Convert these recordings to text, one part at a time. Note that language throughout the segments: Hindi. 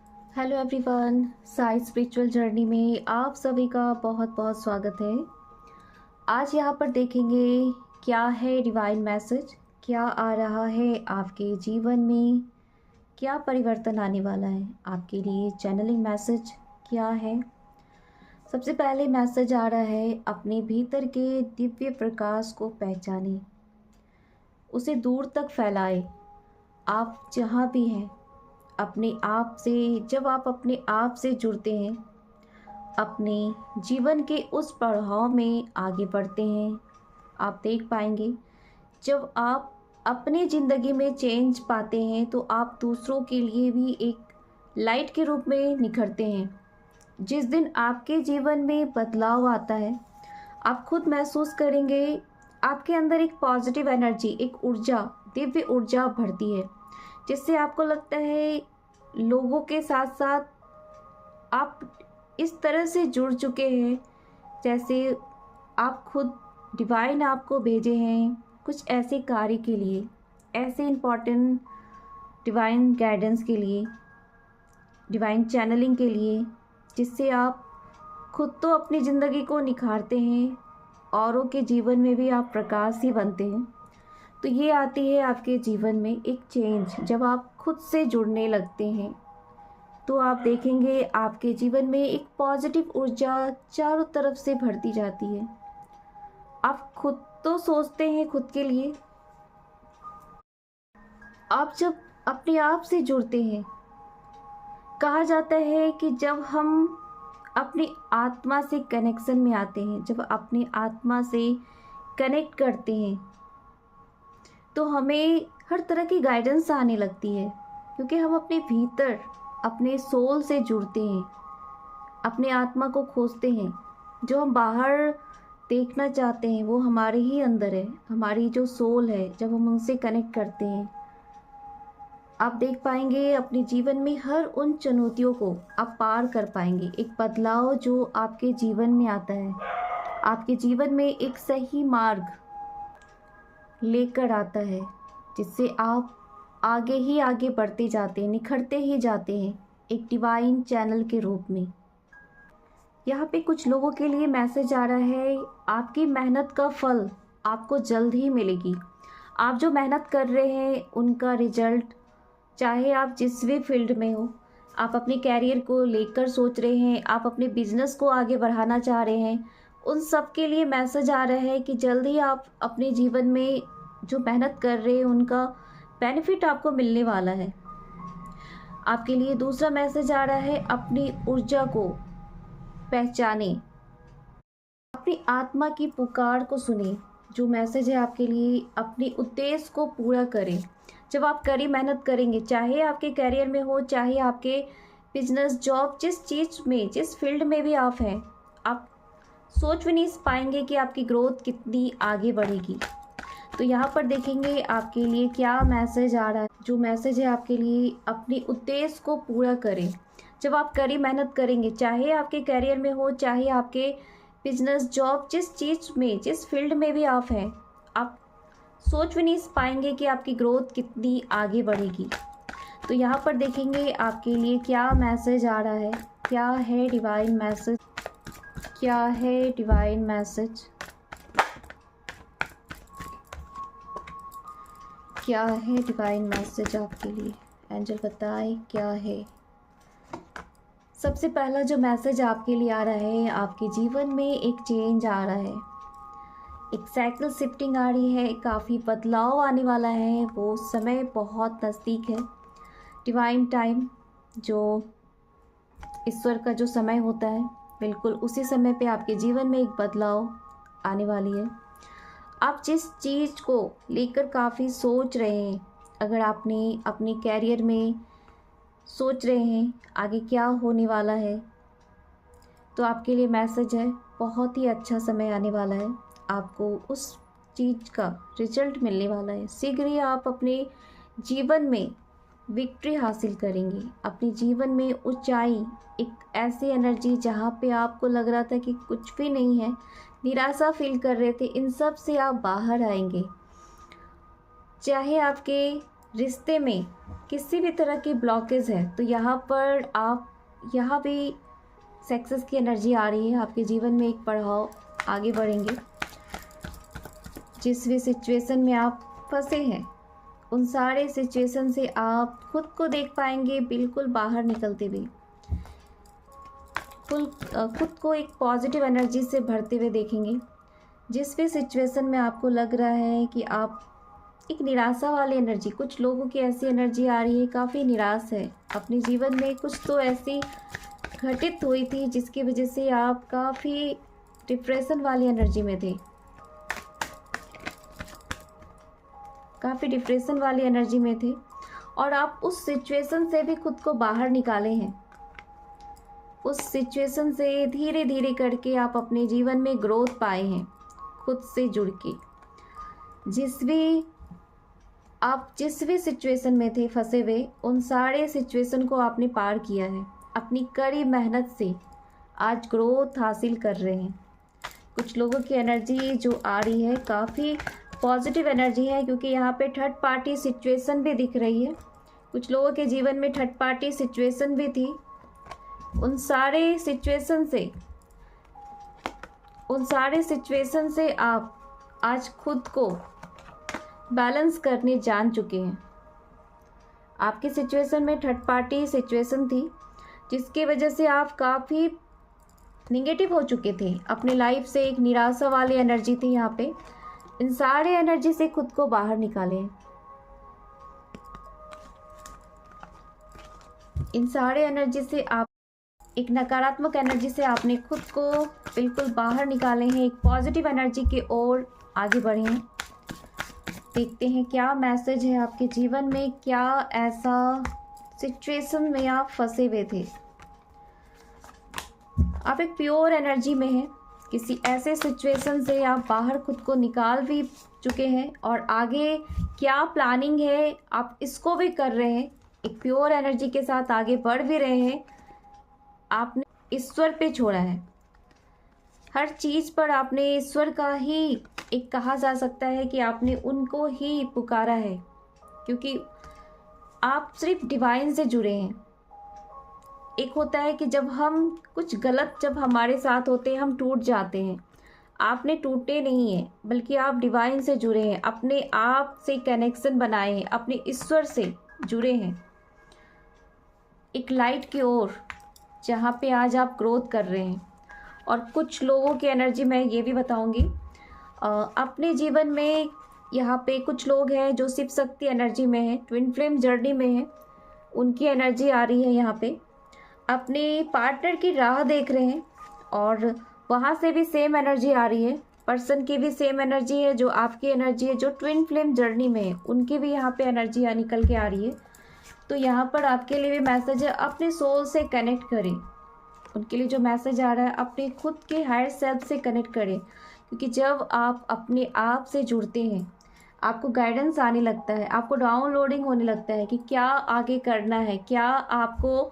Hello everyone, Sai spiritual journey में आप सभी का बहुत बहुत स्वागत है। आज यहाँ पर देखेंगे क्या है डिवाइन मैसेज, क्या आ रहा है आपके जीवन में, क्या परिवर्तन आने वाला है आपके लिए। चैनलिंग मैसेज क्या है। सबसे पहले मैसेज आ रहा है, अपने भीतर के दिव्य प्रकाश को पहचानें, उसे दूर तक फैलाएं। आप जहाँ भी हैं, अपने आप से, जब आप अपने आप से जुड़ते हैं, अपने जीवन के उस पड़ाव में आगे बढ़ते हैं, आप देख पाएंगे जब आप अपनी ज़िंदगी में चेंज पाते हैं तो आप दूसरों के लिए भी एक लाइट के रूप में निखरते हैं। जिस दिन आपके जीवन में बदलाव आता है, आप खुद महसूस करेंगे आपके अंदर एक पॉजिटिव एनर्जी, एक ऊर्जा, दिव्य ऊर्जा भरती है, जिससे आपको लगता है लोगों के साथ साथ आप इस तरह से जुड़ चुके हैं जैसे आप खुद, डिवाइन आपको भेजे हैं कुछ ऐसे कार्य के लिए, ऐसे इम्पॉर्टेंट डिवाइन गाइडेंस के लिए, डिवाइन चैनलिंग के लिए, जिससे आप खुद तो अपनी ज़िंदगी को निखारते हैं, औरों के जीवन में भी आप प्रकाश ही बनते हैं। तो ये आती है आपके जीवन में एक चेंज, जब आप खुद से जुड़ने लगते हैं तो आप देखेंगे आपके जीवन में एक पॉजिटिव ऊर्जा चारों तरफ से भरती जाती है। आप खुद तो सोचते हैं खुद के लिए, आप जब अपने आप से जुड़ते हैं, कहा जाता है कि जब हम अपनी आत्मा से कनेक्शन में आते हैं, जब अपनी आत्मा से कनेक्ट करते हैं तो हमें हर तरह की गाइडेंस आने लगती है, क्योंकि हम अपने भीतर अपने सोल से जुड़ते हैं, अपने आत्मा को खोजते हैं। जो हम बाहर देखना चाहते हैं वो हमारे ही अंदर है, हमारी जो सोल है, जब हम उनसे कनेक्ट करते हैं आप देख पाएंगे अपने जीवन में हर उन चुनौतियों को आप पार कर पाएंगे। एक बदलाव जो आपके जीवन में आता है, आपके जीवन में एक सही मार्ग लेकर आता है, जिससे आप आगे ही आगे बढ़ते जाते हैं, निखरते ही जाते हैं एक डिवाइन चैनल के रूप में। यहाँ पे कुछ लोगों के लिए मैसेज आ रहा है, आपकी मेहनत का फल आपको जल्द ही मिलेगी। आप जो मेहनत कर रहे हैं उनका रिजल्ट, चाहे आप जिस भी फील्ड में हो, आप अपने कैरियर को लेकर सोच रहे हैं, आप अपने बिजनेस को आगे बढ़ाना चाह रहे हैं, उन सब के लिए मैसेज आ रहा है कि जल्द ही आप अपने जीवन में जो मेहनत कर रहे हैं उनका बेनिफिट आपको मिलने वाला है। आपके लिए दूसरा मैसेज आ रहा है, अपनी ऊर्जा को पहचाने, अपनी आत्मा की पुकार को सुने। जो मैसेज है आपके लिए, अपने उद्देश्य को पूरा करें। जब आप कड़ी मेहनत करेंगे, चाहे आपके करियर में हो, चाहे आपके बिजनेस, जॉब, जिस चीज़ में, जिस फील्ड में भी आप हैं, आप सोच भी नहीं पाएंगे कि आपकी ग्रोथ कितनी आगे बढ़ेगी। तो यहाँ पर देखेंगे आपके लिए क्या मैसेज आ रहा है। जो मैसेज है आपके लिए, अपने उद्देश्य को पूरा करें। जब आप कड़ी मेहनत करेंगे, चाहे आपके करियर में हो, चाहे आपके बिजनेस, जॉब, जिस चीज़ में, जिस फील्ड में भी आप हैं, आप सोच भी नहीं पाएंगे कि आपकी ग्रोथ कितनी आगे बढ़ेगी। तो यहाँ पर देखेंगे आपके लिए क्या मैसेज आ रहा है, क्या है डिवाइन मैसेज, क्या है डिवाइन मैसेज, क्या है डिवाइन मैसेज आपके लिए। एंजल बताए क्या है। सबसे पहला जो मैसेज आपके लिए आ रहा है, आपके जीवन में एक चेंज आ रहा है, एक साइकिल शिफ्टिंग आ रही है, काफ़ी बदलाव आने वाला है। वो समय बहुत नज़दीक है। डिवाइन टाइम, जो ईश्वर का जो समय होता है, बिल्कुल उसी समय पे आपके जीवन में एक बदलाव आने वाली है। आप जिस चीज़ को लेकर काफ़ी सोच रहे हैं, अगर आपने अपने कैरियर में सोच रहे हैं आगे क्या होने वाला है, तो आपके लिए मैसेज है, बहुत ही अच्छा समय आने वाला है। आपको उस चीज़ का रिजल्ट मिलने वाला है। शीघ्र ही आप अपने जीवन में विक्ट्री हासिल करेंगे, अपने जीवन में ऊंचाई, एक ऐसी एनर्जी जहाँ पे आपको लग रहा था कि कुछ भी नहीं है, निराशा फील कर रहे थे, इन सब से आप बाहर आएंगे। चाहे आपके रिश्ते में किसी भी तरह की ब्लॉकेज है तो यहाँ पर आप यहाँ भी सक्सेस की एनर्जी आ रही है। आपके जीवन में एक पड़ाव आगे बढ़ेंगे। जिस भी सिचुएशन में आप फंसे हैं उन सारे सिचुएशन से आप खुद को देख पाएंगे बिल्कुल बाहर निकलते हुए। खुद को एक पॉजिटिव एनर्जी से भरते हुए देखेंगे। जिस भी सिचुएशन में आपको लग रहा है कि आप एक निराशा वाली एनर्जी, कुछ लोगों की ऐसी एनर्जी आ रही है काफ़ी निराश है, अपने जीवन में कुछ तो ऐसी घटित हुई थी जिसकी वजह से आप काफ़ी डिप्रेशन वाली एनर्जी में थे, काफ़ी डिप्रेशन वाली एनर्जी में थे और आप उस सिचुएशन से भी खुद को बाहर निकाले हैं। उस सिचुएशन से धीरे धीरे करके आप अपने जीवन में ग्रोथ पाए हैं खुद से जुड़ के। आप जिस भी सिचुएशन में थे फंसे हुए उन सारे सिचुएशन को आपने पार किया है। अपनी कड़ी मेहनत से आज ग्रोथ हासिल कर रहे हैं। कुछ लोगों की एनर्जी जो आ रही है काफ़ी पॉजिटिव एनर्जी है, क्योंकि यहाँ पे थर्ड पार्टी सिचुएशन भी दिख रही है। कुछ लोगों के जीवन में थर्ड पार्टी सिचुएशन भी थी। उन सारे सिचुएशन से आप आज खुद को बैलेंस करने जान चुके हैं। आपकी सिचुएशन में थर्ड पार्टी सिचुएशन थी जिसकी वजह से आप काफ़ी निगेटिव हो चुके थे अपने लाइफ से, एक निराशा वाली एनर्जी थी यहाँ पे। इन सारे एनर्जी से खुद को बाहर निकालें। इन सारे एनर्जी से आप एक नकारात्मक एनर्जी से आपने खुद को बिल्कुल बाहर निकाले हैं, एक पॉजिटिव एनर्जी की ओर आगे बढ़े हैं। देखते हैं क्या मैसेज है आपके जीवन में, क्या ऐसा सिचुएशन में आप फंसे हुए थे। आप एक प्योर एनर्जी में हैं, किसी ऐसे सिचुएशन से आप बाहर खुद को निकाल भी चुके हैं और आगे क्या प्लानिंग है आप इसको भी कर रहे हैं। एक प्योर एनर्जी के साथ आगे बढ़ भी रहे हैं। आपने ईश्वर पे छोड़ा है, हर चीज़ पर आपने ईश्वर का ही एक कहा जा सकता है कि आपने उनको ही पुकारा है, क्योंकि आप सिर्फ डिवाइन से जुड़े हैं। एक होता है कि जब हम कुछ गलत जब हमारे साथ होते हैं हम टूट जाते हैं। आपने टूटे नहीं हैं, बल्कि आप डिवाइन से जुड़े हैं, अपने आप से कनेक्शन बनाए हैं, अपने ईश्वर से जुड़े हैं एक लाइट की ओर, जहाँ पे आज आप ग्रोथ कर रहे हैं। और कुछ लोगों की एनर्जी मैं ये भी बताऊंगी। अपने जीवन में यहाँ पे कुछ लोग हैं जो शिव शक्ति एनर्जी में है, ट्विन फ्लेम जर्नी में है, उनकी एनर्जी आ रही है यहाँ पे। अपने पार्टनर की राह देख रहे हैं और वहाँ से भी सेम एनर्जी आ रही है। पर्सन की भी सेम एनर्जी है जो आपकी एनर्जी है, जो ट्विन फ्लेम जर्नी में है उनकी भी यहाँ पे एनर्जी निकल के आ रही है। तो यहाँ पर आपके लिए भी मैसेज है, अपने सोल से कनेक्ट करें। उनके लिए जो मैसेज आ रहा है, अपने खुद के हायर सेल्फ से कनेक्ट करें, क्योंकि जब आप अपने आप से जुड़ते हैं आपको गाइडेंस आने लगता है, आपको डाउनलोडिंग होने लगता है कि क्या आगे करना है, क्या आपको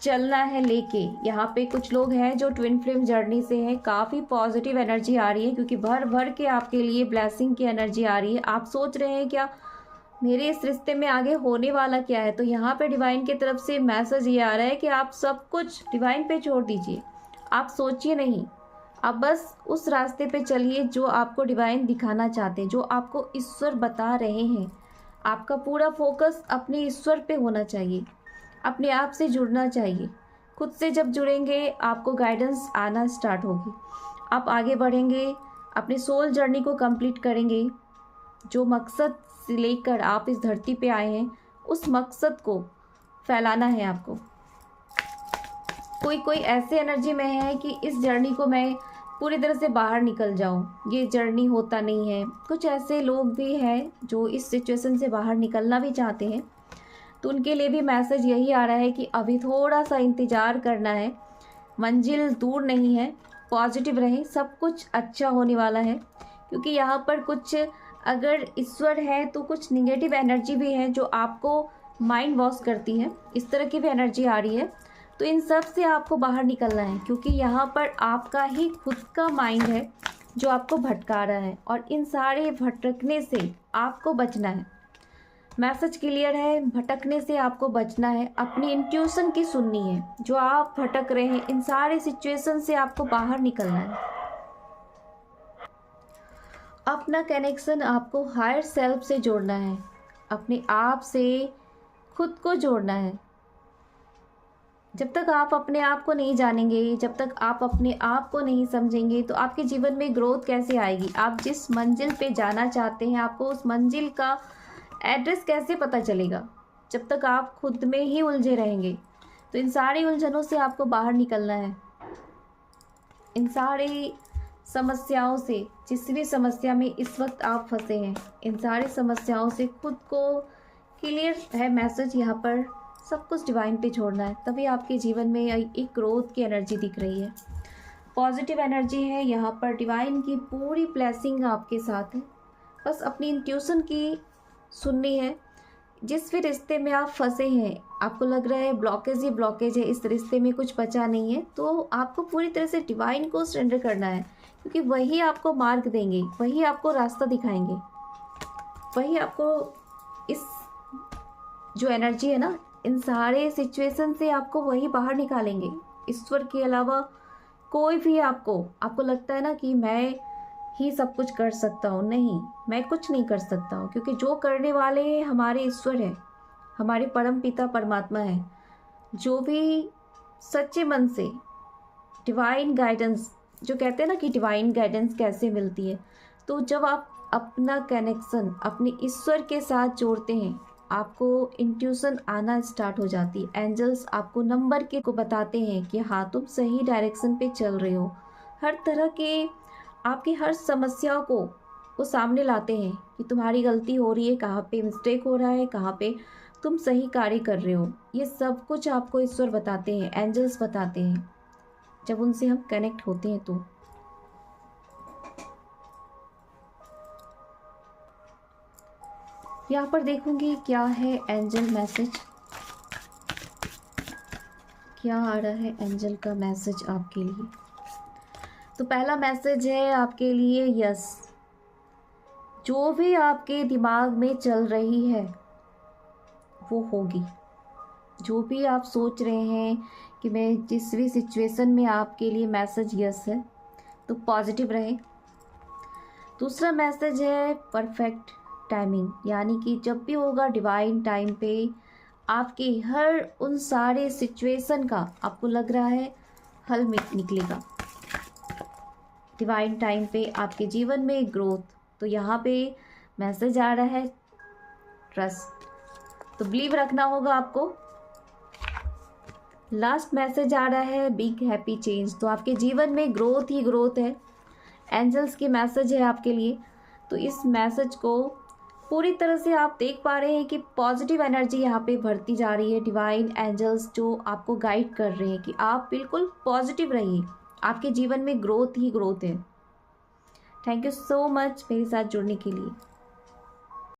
चलना है लेके। यहाँ पे कुछ लोग हैं जो ट्विन फ्लेम जर्नी से हैं, काफ़ी पॉजिटिव एनर्जी आ रही है, क्योंकि भर भर के आपके लिए ब्लेसिंग की एनर्जी आ रही है। आप सोच रहे हैं क्या मेरे इस रिश्ते में आगे होने वाला क्या है, तो यहाँ पे डिवाइन की तरफ से मैसेज ये आ रहा है कि आप सब कुछ डिवाइन पे छोड़ दीजिए। आप सोचिए नहीं, आप बस उस रास्ते पे चलिए जो आपको डिवाइन दिखाना चाहते हैं, जो आपको ईश्वर बता रहे हैं। आपका पूरा फोकस अपने ईश्वर पे होना चाहिए, अपने आप से जुड़ना चाहिए। खुद से जब जुड़ेंगे आपको गाइडेंस आना स्टार्ट होगी, आप आगे बढ़ेंगे, अपने सोल जर्नी को कंप्लीट करेंगे। जो मकसद से लेकर आप इस धरती पे आए हैं उस मकसद को फैलाना है आपको। कोई ऐसे एनर्जी में है कि इस जर्नी को मैं पूरी तरह से बाहर निकल जाऊं, ये जर्नी होता नहीं है। कुछ ऐसे लोग भी हैं जो इस सिचुएशन से बाहर निकलना भी चाहते हैं, तो उनके लिए भी मैसेज यही आ रहा है कि अभी थोड़ा सा इंतज़ार करना है, मंजिल दूर नहीं है, पॉजिटिव रहें, सब कुछ अच्छा होने वाला है। क्योंकि यहाँ पर कुछ अगर ईश्वर है तो कुछ निगेटिव एनर्जी भी है जो आपको माइंड वॉश करती है, इस तरह की भी एनर्जी आ रही है। तो इन सब से आपको बाहर निकलना है, क्योंकि यहाँ पर आपका ही खुद का माइंड है जो आपको भटका रहा है, और इन सारे भटकने से आपको बचना है। मैसेज क्लियर है, भटकने से आपको बचना है, अपनी इंट्यूशन की सुननी है। जो आप भटक रहे हैं इन सारे सिचुएशन से आपको बाहर निकलना है। अपना कनेक्शन आपको हायर सेल्फ से जोड़ना है, अपने आप से खुद को जोड़ना है। जब तक आप अपने आप को नहीं जानेंगे, जब तक आप अपने आप को नहीं समझेंगे, तो आपके जीवन में ग्रोथ कैसे आएगी? आप जिस मंजिल पे जाना चाहते हैं, आपको उस मंजिल का एड्रेस कैसे पता चलेगा? जब तक आप खुद में ही उलझे रहेंगे। तो इन सारी उलझनों से आपको बाहर निकलना है। इन सारी समस्याओं से, जिस भी समस्या में इस वक्त आप फंसे हैं, इन सारी समस्याओं से खुद को क्लियर है मैसेज यहाँ पर, सब कुछ डिवाइन पे छोड़ना है। तभी आपके जीवन में एक ग्रोथ की एनर्जी दिख रही है, पॉजिटिव एनर्जी है यहाँ पर। डिवाइन की पूरी ब्लेसिंग आपके साथ है। बस अपनी इंट्यूशन की सुननी है। जिस भी रिश्ते में आप फंसे हैं, आपको लग रहा है ब्लॉकेज ही ब्लॉकेज है, इस रिश्ते में कुछ बचा नहीं है, तो आपको पूरी तरह से डिवाइन को सरेंडर करना है, क्योंकि वही आपको मार्ग देंगे, वही आपको रास्ता दिखाएंगे, वही आपको इस जो एनर्जी है ना, इन सारे सिचुएशन से आपको वही बाहर निकालेंगे। ईश्वर के अलावा कोई भी आपको लगता है ना कि मैं ही सब कुछ कर सकता हूँ, नहीं, मैं कुछ नहीं कर सकता हूँ, क्योंकि जो करने वाले हैं हमारे ईश्वर है, हमारे परम पिता परमात्मा है। जो भी सच्चे मन से डिवाइन गाइडेंस, जो कहते हैं ना कि डिवाइन गाइडेंस कैसे मिलती है, तो जब आप अपना कनेक्शन अपने ईश्वर के साथ जोड़ते हैं, आपको इंट्यूशन आना स्टार्ट हो जाती है। एंजल्स आपको नंबर के को बताते हैं कि हाँ, तुम सही डायरेक्शन पे चल रहे हो। हर तरह के आपकी हर समस्या को वो सामने लाते हैं कि तुम्हारी गलती हो रही है, कहाँ पे मिस्टेक हो रहा है, कहाँ पे तुम सही कार्य कर रहे हो। ये सब कुछ आपको ईश्वर बताते हैं, एंजल्स बताते हैं, जब उनसे हम कनेक्ट होते हैं। तो यहाँ पर देखूंगी क्या है एंजल मैसेज, क्या आ रहा है एंजल का मैसेज आपके लिए। तो पहला मैसेज है आपके लिए यस। जो भी आपके दिमाग में चल रही है वो होगी। जो भी आप सोच रहे हैं कि मैं जिस भी सिचुएशन में, आपके लिए मैसेज यस है, तो पॉजिटिव रहे। दूसरा मैसेज है परफेक्ट टाइमिंग, यानी कि जब भी होगा डिवाइन टाइम पे आपके हर उन सारे सिचुएशन का आपको लग रहा है हल निकलेगा। डिवाइन टाइम पे आपके जीवन में ग्रोथ। तो यहाँ पे मैसेज आ रहा है ट्रस्ट, तो बिलीव रखना होगा आपको। लास्ट मैसेज आ रहा है बिग हैप्पी चेंज, तो आपके जीवन में ग्रोथ ही ग्रोथ है। एंजल्स की मैसेज है आपके लिए। तो इस मैसेज को पूरी तरह से आप देख पा रहे हैं कि पॉजिटिव एनर्जी यहाँ पे बढ़ती जा रही है। डिवाइन एंजल्स जो आपको गाइड कर रहे हैं कि आप बिल्कुल पॉजिटिव रहिए, आपके जीवन में ग्रोथ ही ग्रोथ है। थैंक यू सो मच मेरे साथ जुड़ने के लिए।